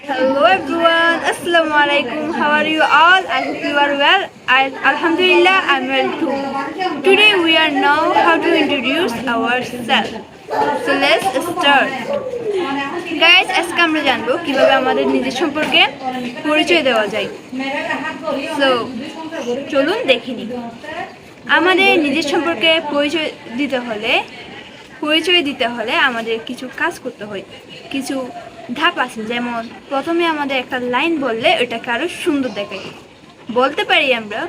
Hello everyone, Assalamu alaikum. How are you all? I hope you are well. Alhamdulillah, I'm well too. Today we are now how to introduce ourselves. So let's start. Guys, আজকে আমরা জানবো কিভাবে আমাদের নিজের সম্পর্কে পরিচয় দেওয়া যায়। So চলুন দেখে নিই। আমাদের নিজের সম্পর্কে পরিচয় দিতে হলে আমাদের কিছু কাজ করতে হয়, কিছু ধাপ আছে। যেমন প্রথমে আমাদের একটা লাইন বললে ওটাকে আরও সুন্দর দেখায়। বলতে পারি আমরা,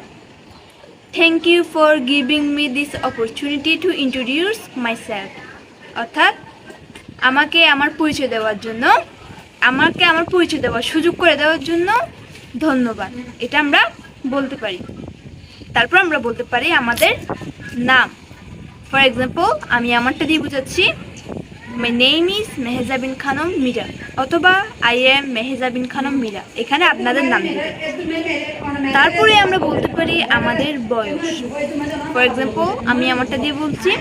thank you for giving me this opportunity to introduce myself. অর্থাৎ আমাকে আমার পরিচয় দেওয়ার সুযোগ করে দেওয়ার জন্য ধন্যবাদ, এটা আমরা বলতে পারি। তারপর আমরা বলতে পারি আমাদের নাম। ফর এক্সাম্পল, আমি আমারটা দিয়ে বুঝাচ্ছি, মাই নেম ইজ মেহেজা বিন খানম মীরা, অথবা আই এম মেহেজা বিন খানম মীরা। এখানে আপনাদের নাম দেবেন। তারপরে আমরা বলতে পারি আমাদের বয়স। ফর এক্সাম্পল, আমি আমারটা দিয়ে বলছি,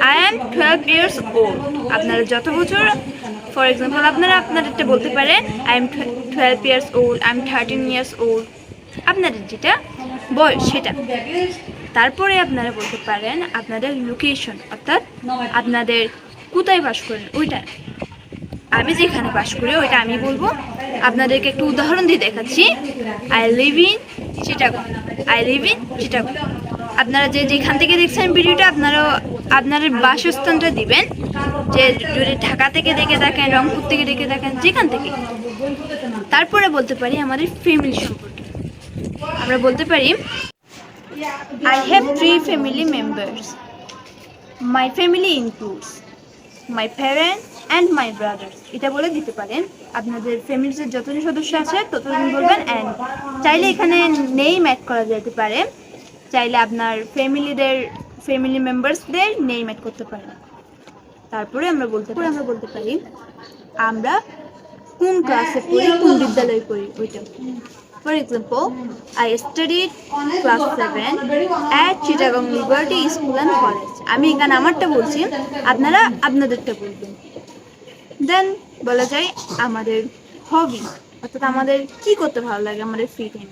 আই এম 12 years old। আপনারা যত বছর, ফর এক্সাম্পল আপনারা আপনাদেরটা বলতে পারেন, I am 12 years old, I am 13 years old, আপনাদের যেটা বয়স সেটা। তারপরে আপনারা বলতে পারেন আপনাদের লোকেশন, অর্থাৎ আপনাদের কোথায় বাস করেন ওইটা। আমি যেখানে বাস করি ওইটা আমি বলবো। আপনাদেরকে একটু উদাহরণ দিয়ে দেখাচ্ছি, আই লিভ ইন চিটাগং। আপনারা যেখান থেকে দেখছেন ভিডিওটা, আপনাদের বাসস্থানটা দিবেন। যে যদি ঢাকা থেকে দেখে থাকেন, রংপুর থেকে দেখে থাকেন, যেখান থেকে। তারপরে বলতে পারি আমাদের ফ্যামিলি সম্পর্কে। আমরা বলতে পারি, I have 3 family members. My family includes my parents and my brothers. এটা বলে দিতে পারেন। আপনাদের ফ্যামিলিতে যতজন সদস্য আছে ততজন বলবেন অ্যান্ড। চাইলে এখানে নেম অ্যাড করা যেতে পারে, চাইলে আপনার ফ্যামিলি মেম্বার্সদের নেম অ্যাড করতে পারেন। তারপরে আমরা বলতে পারি আমরা কোন ক্লাসে পড়ি, কোন বিদ্যালয়ে পড়ি ওইটা। For example, I studied class 7 at Chittagong Liberty School and College. আমি এখানে আমারটা বলছি, আপনারা আপনাদেরটা বলবেন। দেন বলা যায় আমাদের হবি, অর্থাৎ আমাদের কি করতে ভালো লাগে, আমাদের ফ্রি টাইম।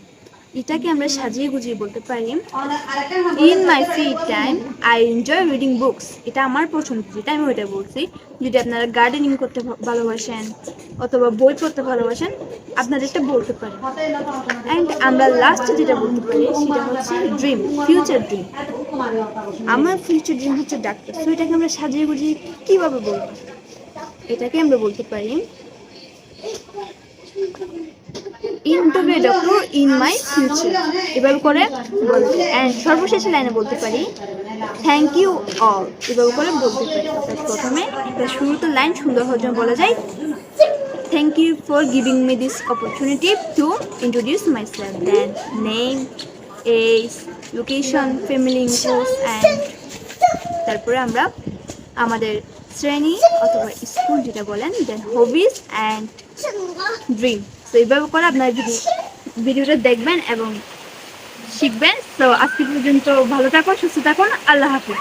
এটাকে আমরা সাজিয়ে গুজিয়ে বলতে পারি, in my free time I enjoy reading books. এটা আমার পছন্দ, যেটা আমি ওইটা বলছি। যদি আপনারা গার্ডেনিং করতে ভালোবাসেন অথবা বই পড়তে ভালোবাসেন, আপনাদেরটা বলতে পারেন। অ্যান্ড আমরা লাস্টে যেটা বলতে পারি সেটা হচ্ছে ড্রিম, ফিউচার ড্রিম। আমার ফিউচার ড্রিম হচ্ছে ডাক্তার। সো এটাকে আমরা সাজিয়ে গুজিয়ে কীভাবে বলবো, এটাকে আমরা বলতে পারি, into be a doctor in my future। এভাবে করে বলতে। অ্যান্ড সর্বশেষ লাইনে বলতে পারি, থ্যাংক ইউ অল। এভাবে করে বলতে পারি। প্রথমে একটা শুরুতে লাইন সুন্দর হওয়ার জন্য বলা যায়, thank you for giving me this opportunity to introduce my self. Then name, age, location, family includes and. তারপরে আমরা আমাদের শ্রেণী অথবা স্কুল যেটা বলেন, দেন হবিস অ্যান্ড ড্রিম। তো এইভাবে করে আপনারা ভিডিওটা দেখবেন এবং শিখবেন। তো আজকে পর্যন্ত ভালো থাকুন, সুস্থ থাকুন, আল্লাহ হাফিজ।